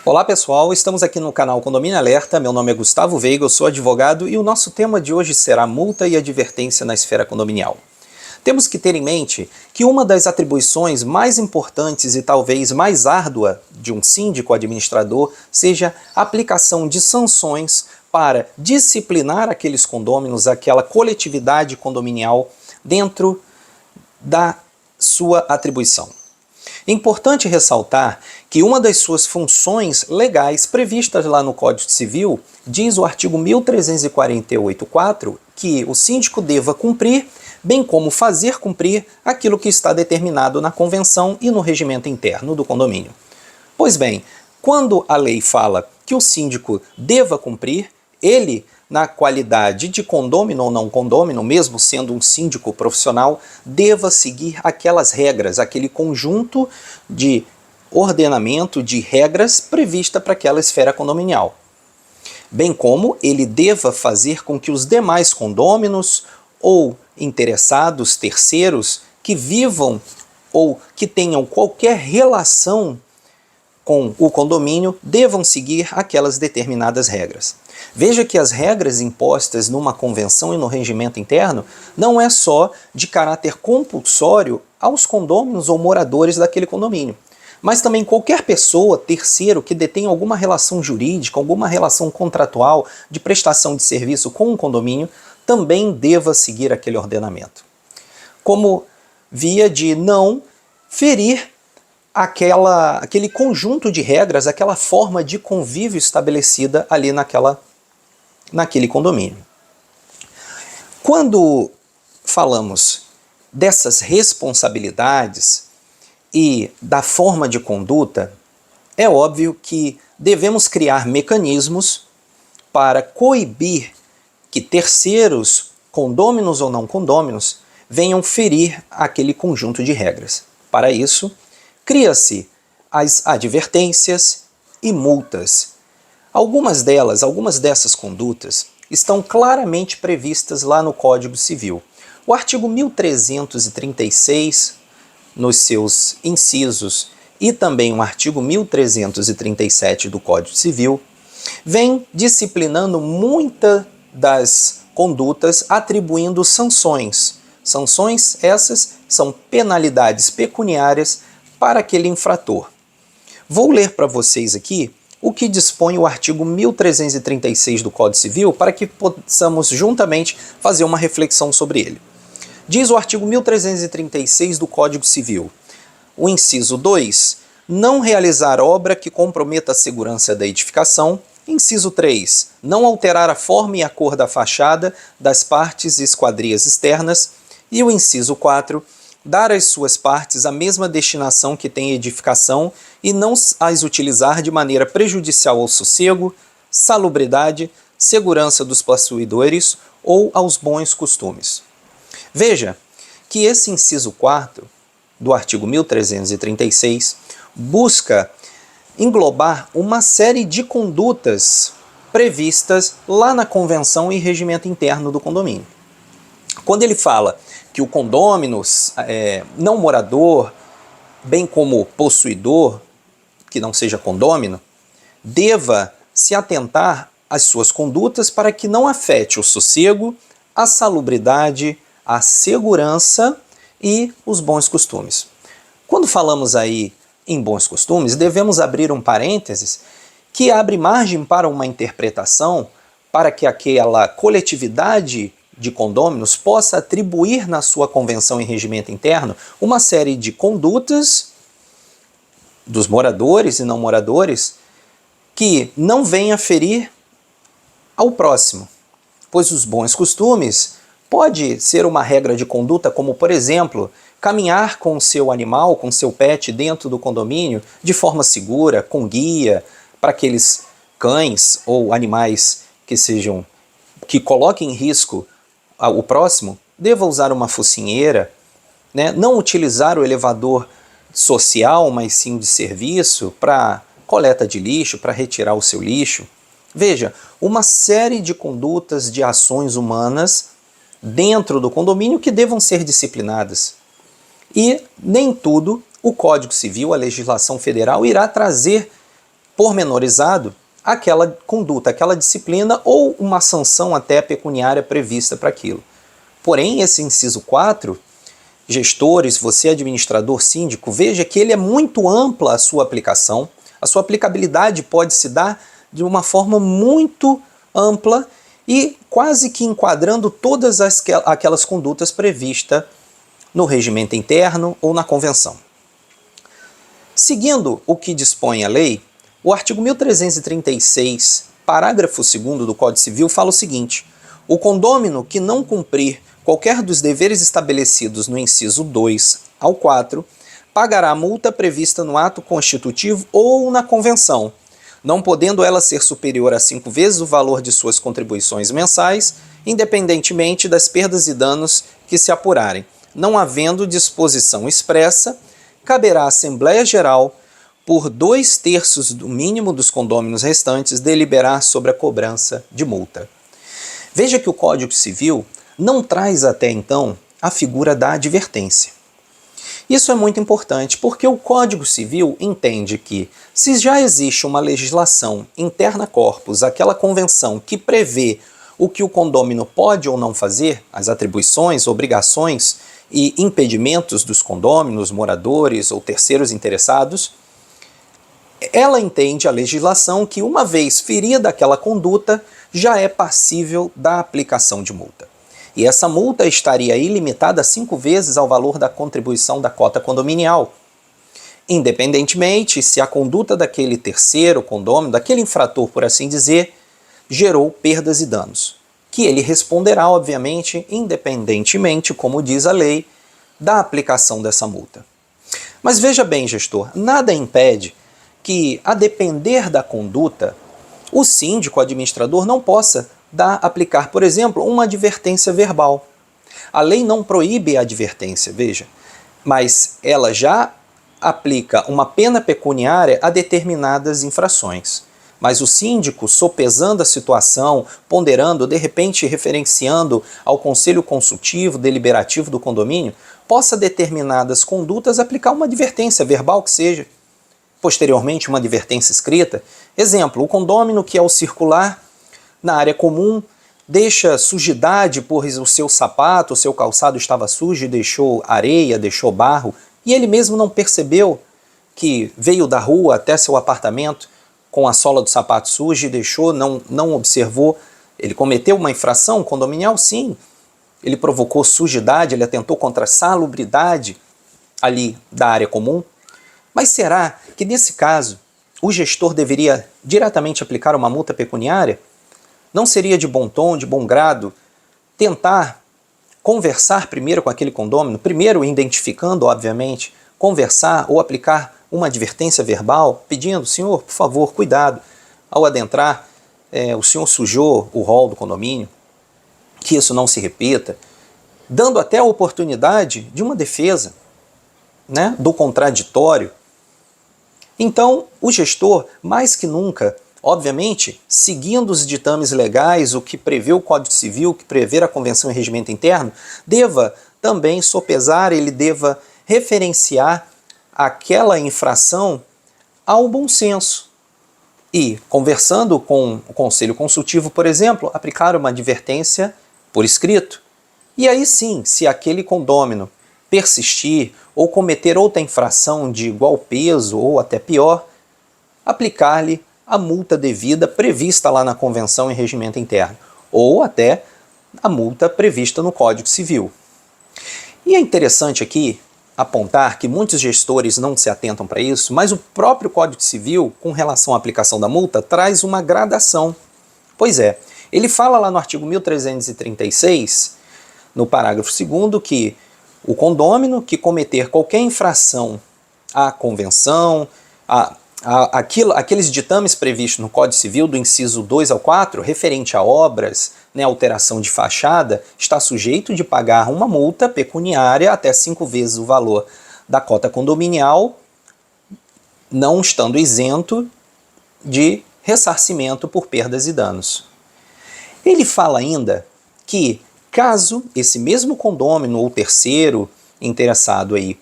Olá pessoal, estamos aqui no canal Condomínio Alerta, meu nome é Gustavo Veiga, eu sou advogado e o nosso tema de hoje será multa e advertência na esfera condominial. Temos que ter em mente que uma das atribuições mais importantes e talvez mais árdua de um síndico administrador seja a aplicação de sanções para disciplinar aqueles condôminos, aquela coletividade condominial dentro da sua atribuição. É importante ressaltar que uma das suas funções legais previstas lá no Código Civil diz o artigo 1348-4 que o síndico deva cumprir, bem como fazer cumprir aquilo que está determinado na convenção e no regimento interno do condomínio. Pois bem, quando a lei fala que o síndico deva cumprir, ele, na qualidade de condômino ou não condômino, mesmo sendo um síndico profissional, deva seguir aquelas regras, aquele conjunto de ordenamento de regras prevista para aquela esfera condominial. Bem como ele deva fazer com que os demais condôminos ou interessados terceiros que vivam ou que tenham qualquer relação com o condomínio devam seguir aquelas determinadas regras. Veja que as regras impostas numa convenção e no regimento interno não é só de caráter compulsório aos condôminos ou moradores daquele condomínio, mas também qualquer pessoa, terceiro, que detém alguma relação jurídica, alguma relação contratual de prestação de serviço com o condomínio, também deva seguir aquele ordenamento. Como via de não ferir aquele conjunto de regras, aquela forma de convívio estabelecida ali naquele condomínio. Quando falamos dessas responsabilidades e da forma de conduta, é óbvio que devemos criar mecanismos para coibir que terceiros, condôminos ou não condôminos, venham ferir aquele conjunto de regras. Para isso, cria-se as advertências e multas. Algumas dessas condutas estão claramente previstas lá no Código Civil. O artigo 1336, nos seus incisos, e também o artigo 1337 do Código Civil, vem disciplinando muitas das condutas, atribuindo sanções. Sanções essas são penalidades pecuniárias para aquele infrator. Vou ler para vocês aqui o que dispõe o artigo 1336 do Código Civil para que possamos juntamente fazer uma reflexão sobre ele. Diz o artigo 1336 do Código Civil, o inciso 2, não realizar obra que comprometa a segurança da edificação. Inciso 3, não alterar a forma e a cor da fachada, das partes e esquadrias externas. E o inciso 4, dar às suas partes a mesma destinação que tem a edificação e não as utilizar de maneira prejudicial ao sossego, salubridade, segurança dos possuidores ou aos bons costumes. Veja que esse inciso 4 do artigo 1336 busca englobar uma série de condutas previstas lá na convenção e regimento interno do condomínio. Quando ele fala que o condômino não morador, bem como possuidor, que não seja condômino, deva se atentar às suas condutas para que não afete o sossego, a salubridade, a segurança e os bons costumes. Quando falamos aí em bons costumes, devemos abrir um parênteses que abre margem para uma interpretação para que aquela coletividade de condôminos possa atribuir na sua convenção e regimento interno uma série de condutas dos moradores e não moradores que não venha ferir ao próximo, pois os bons costumes pode ser uma regra de conduta como, por exemplo, caminhar com o seu animal, com o seu pet dentro do condomínio de forma segura, com guia, para aqueles cães ou animais que coloquem em risco o próximo, deva usar uma focinheira, né? Não utilizar o elevador social, mas sim de serviço, para coleta de lixo, para retirar o seu lixo. Veja, uma série de condutas, de ações humanas dentro do condomínio que devam ser disciplinadas. E nem tudo o Código Civil, a legislação federal, irá trazer pormenorizado aquela conduta, aquela disciplina ou uma sanção até pecuniária prevista para aquilo. Porém, esse inciso 4, gestores, você administrador, síndico, veja que ele é muito ampla a sua aplicação, a sua aplicabilidade pode se dar de uma forma muito ampla e quase que enquadrando todas aquelas condutas previstas no regimento interno ou na convenção. Seguindo o que dispõe a lei, o artigo 1336, parágrafo 2º do Código Civil fala o seguinte: o condômino que não cumprir qualquer dos deveres estabelecidos no inciso 2 ao 4 pagará a multa prevista no ato constitutivo ou na convenção, não podendo ela ser superior a 5 vezes o valor de suas contribuições mensais, independentemente das perdas e danos que se apurarem. Não havendo disposição expressa, caberá à Assembleia Geral, por 2/3 do mínimo dos condôminos restantes, deliberar sobre a cobrança de multa. Veja que o Código Civil não traz até então a figura da advertência. Isso é muito importante porque o Código Civil entende que, se já existe uma legislação interna corpus, aquela convenção que prevê o que o condômino pode ou não fazer, as atribuições, obrigações e impedimentos dos condôminos, moradores ou terceiros interessados, ela entende a legislação que, uma vez ferida aquela conduta, já é passível da aplicação de multa. E essa multa estaria aí limitada a 5 vezes ao valor da contribuição da cota condominial, independentemente se a conduta daquele terceiro condômino, daquele infrator, por assim dizer, gerou perdas e danos, que ele responderá, obviamente, independentemente, como diz a lei, da aplicação dessa multa. Mas veja bem, gestor, nada impede que, a depender da conduta, o síndico, o administrador, não possa aplicar, por exemplo, uma advertência verbal. A lei não proíbe a advertência, veja, mas ela já aplica uma pena pecuniária a determinadas infrações. Mas o síndico, sopesando a situação, ponderando, de repente referenciando ao conselho consultivo, deliberativo do condomínio, possa determinadas condutas aplicar uma advertência verbal que seja, posteriormente uma advertência escrita. Exemplo, o condômino que ao circular na área comum deixa sujidade por o seu sapato, o seu calçado estava sujo e deixou areia, deixou barro, e ele mesmo não percebeu que veio da rua até seu apartamento com a sola do sapato suja e deixou, não observou. Ele cometeu uma infração condominial? Sim. Ele provocou sujidade, ele atentou contra a salubridade ali da área comum. Mas será que, nesse caso, o gestor deveria diretamente aplicar uma multa pecuniária? Não seria de bom tom, de bom grado, tentar conversar primeiro com aquele condômino, primeiro identificando, obviamente, conversar ou aplicar uma advertência verbal, pedindo: senhor, por favor, cuidado, ao adentrar, o senhor sujou o hall do condomínio, que isso não se repita, dando até a oportunidade de uma defesa, né, do contraditório. Então, o gestor, mais que nunca, obviamente, seguindo os ditames legais, o que prevê o Código Civil, o que prevê a Convenção e Regimento Interno, deva também sopesar, ele deva referenciar aquela infração ao bom senso. E, conversando com o Conselho Consultivo, por exemplo, aplicar uma advertência por escrito. E aí sim, se aquele condômino persistir ou cometer outra infração de igual peso ou até pior, aplicar-lhe a multa devida prevista lá na Convenção e Regimento Interno, ou até a multa prevista no Código Civil. E é interessante aqui apontar que muitos gestores não se atentam para isso, mas o próprio Código Civil, com relação à aplicação da multa, traz uma gradação. Pois é, ele fala lá no artigo 1336, no parágrafo 2º, que o condômino que cometer qualquer infração à convenção, aqueles ditames previstos no Código Civil, do inciso 2 ao 4, referente a obras, né, alteração de fachada, está sujeito de pagar uma multa pecuniária até 5 vezes o valor da cota condominial, não estando isento de ressarcimento por perdas e danos. Ele fala ainda que, caso esse mesmo condômino ou terceiro interessado aí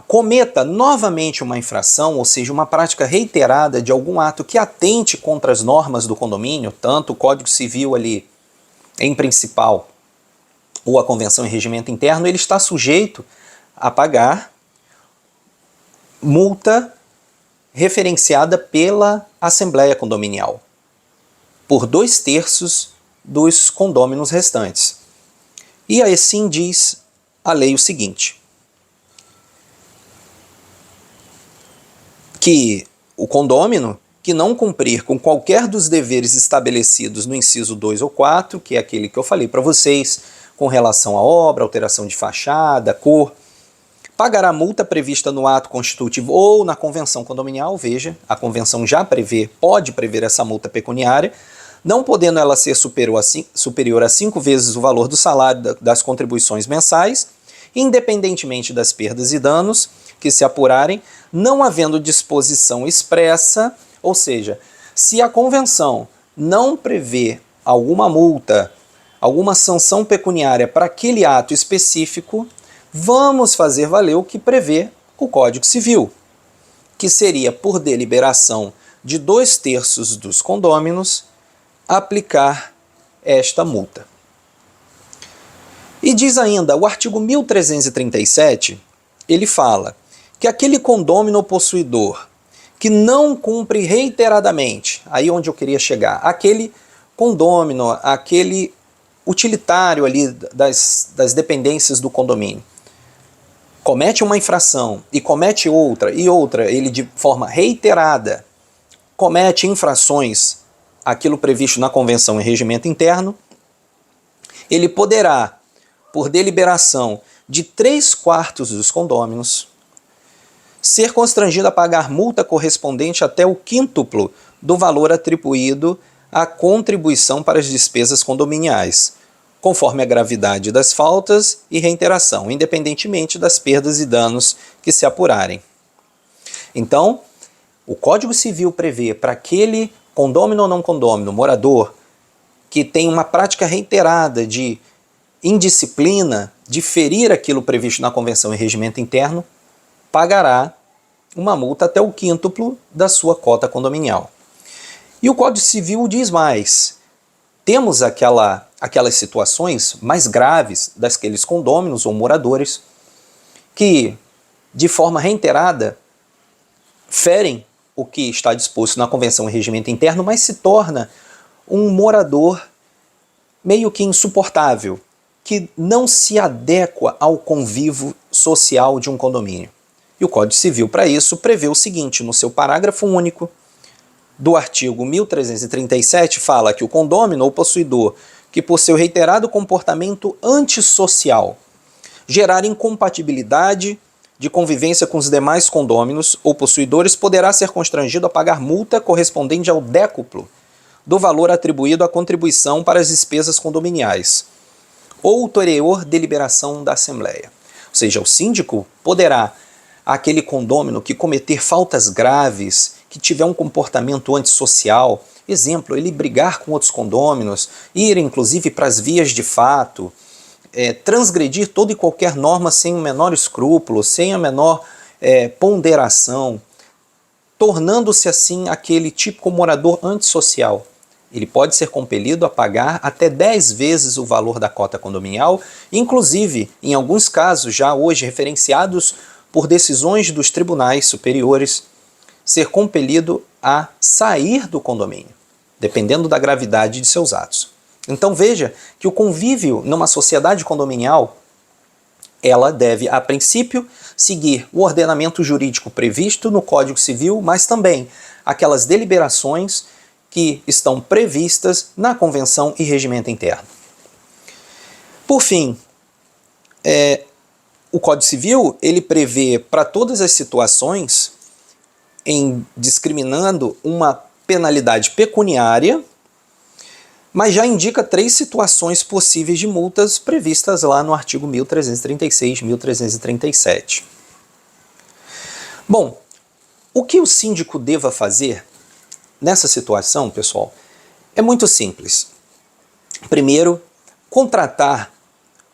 cometa novamente uma infração, ou seja, uma prática reiterada de algum ato que atente contra as normas do condomínio, tanto o Código Civil ali em principal ou a Convenção em Regimento Interno, ele está sujeito a pagar multa referenciada pela Assembleia Condominial, por 2/3 dos condôminos restantes. E assim diz a lei o seguinte, que o condômino que não cumprir com qualquer dos deveres estabelecidos no inciso 2 ou 4, que é aquele que eu falei para vocês, com relação à obra, alteração de fachada, cor, pagará multa prevista no ato constitutivo ou na convenção condominial. Veja, a convenção já pode prever essa multa pecuniária, não podendo ela ser superior a 5 vezes o valor do salário das contribuições mensais, independentemente das perdas e danos que se apurarem, não havendo disposição expressa, ou seja, se a convenção não prevê alguma multa, alguma sanção pecuniária para aquele ato específico, vamos fazer valer o que prevê o Código Civil, que seria, por deliberação de 2/3 dos condôminos, aplicar esta multa. E diz ainda, o artigo 1337, ele fala que aquele condômino possuidor que não cumpre reiteradamente, aí onde eu queria chegar, aquele condômino, aquele utilitário ali das dependências do condomínio, comete uma infração e comete outra, ele de forma reiterada comete infrações aquilo previsto na Convenção em Regimento Interno, ele poderá, por deliberação de 3/4 dos condôminos, ser constrangido a pagar multa correspondente até o quíntuplo do valor atribuído à contribuição para as despesas condominiais, conforme a gravidade das faltas e reiteração, independentemente das perdas e danos que se apurarem. Então, o Código Civil prevê para aquele condômino ou não condômino, morador, que tem uma prática reiterada de indisciplina, de ferir aquilo previsto na Convenção em Regimento Interno, pagará uma multa até o quíntuplo da sua cota condominial. E o Código Civil diz mais, temos aquelas situações mais graves daqueles condôminos ou moradores que, de forma reiterada, ferem o que está disposto na Convenção em Regimento Interno, mas se torna um morador meio que insuportável, que não se adequa ao convívio social de um condomínio. E o Código Civil, para isso, prevê o seguinte, no seu parágrafo único do artigo 1337, fala que o condômino ou possuidor que, por seu reiterado comportamento antissocial, gerar incompatibilidade de convivência com os demais condôminos ou possuidores, poderá ser constrangido a pagar multa correspondente ao décuplo do valor atribuído à contribuição para as despesas condominiais, ou ulterior deliberação da Assembleia. Ou seja, o síndico poderá, aquele condômino que cometer faltas graves, que tiver um comportamento antissocial, exemplo, ele brigar com outros condôminos, ir inclusive para as vias de fato, transgredir toda e qualquer norma sem o menor escrúpulo, sem a menor ponderação, tornando-se assim aquele típico morador antissocial. Ele pode ser compelido a pagar até 10 vezes o valor da cota condominial, inclusive, em alguns casos já hoje referenciados por decisões dos tribunais superiores, ser compelido a sair do condomínio, dependendo da gravidade de seus atos. Então veja que o convívio numa sociedade condominial, ela deve, a princípio, seguir o ordenamento jurídico previsto no Código Civil, mas também aquelas deliberações que estão previstas na Convenção e Regimento Interno. Por fim, o Código Civil ele prevê para todas as situações, em discriminando uma penalidade pecuniária, mas já indica 3 situações possíveis de multas previstas lá no artigo 1336 e 1337. Bom, o que o síndico deva fazer nessa situação, pessoal, é muito simples. Primeiro, contratar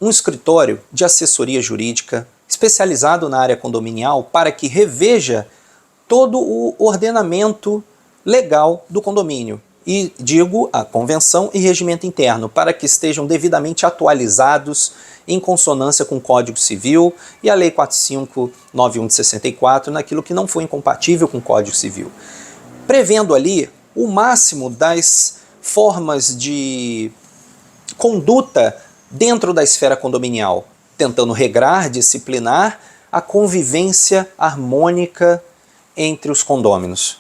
um escritório de assessoria jurídica especializado na área condominial para que reveja todo o ordenamento legal do condomínio. E digo a convenção e regimento interno, para que estejam devidamente atualizados em consonância com o Código Civil e a Lei 4591 de 64, naquilo que não for incompatível com o Código Civil. Prevendo ali o máximo das formas de conduta dentro da esfera condominial, tentando regrar, disciplinar a convivência harmônica entre os condôminos.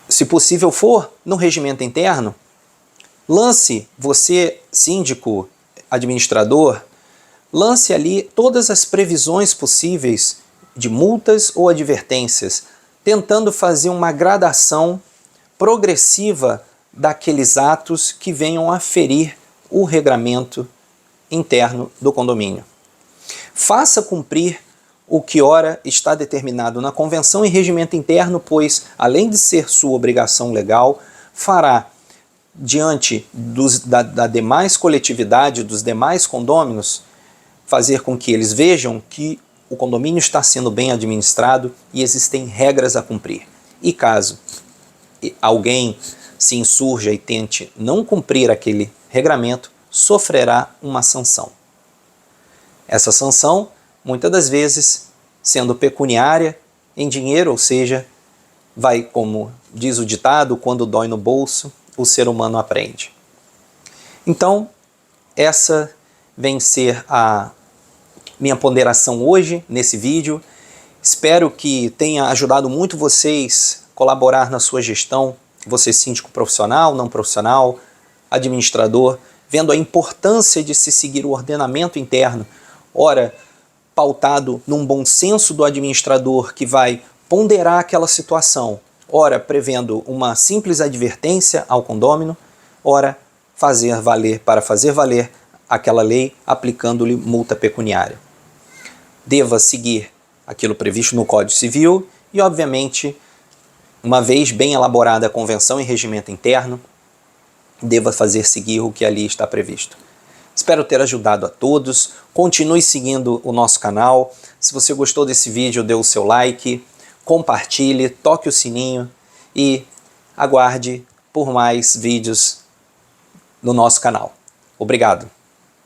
Se possível for, no regimento interno, lance, você, síndico, administrador, lance ali todas as previsões possíveis de multas ou advertências, tentando fazer uma gradação progressiva daqueles atos que venham a ferir o regramento interno do condomínio. Faça cumprir o que ora está determinado na convenção e regimento interno, pois, além de ser sua obrigação legal, fará, diante da demais coletividade, dos demais condôminos, fazer com que eles vejam que o condomínio está sendo bem administrado e existem regras a cumprir. E caso alguém se insurja e tente não cumprir aquele regramento, sofrerá uma sanção. Essa sanção, muitas das vezes, sendo pecuniária, em dinheiro, ou seja, vai, como diz o ditado, quando dói no bolso, o ser humano aprende. Então, essa vem ser a minha ponderação hoje, nesse vídeo. Espero que tenha ajudado muito vocês a colaborar na sua gestão, você síndico profissional, não profissional, administrador, vendo a importância de se seguir o ordenamento interno, ora, pautado num bom senso do administrador que vai ponderar aquela situação, ora, prevendo uma simples advertência ao condômino, ora, para fazer valer aquela lei, aplicando-lhe multa pecuniária. Deva seguir aquilo previsto no Código Civil e, obviamente, uma vez bem elaborada a convenção e regimento interno, deva fazer seguir o que ali está previsto. Espero ter ajudado a todos. Continue seguindo o nosso canal. Se você gostou desse vídeo, dê o seu like, compartilhe, toque o sininho e aguarde por mais vídeos no nosso canal. Obrigado!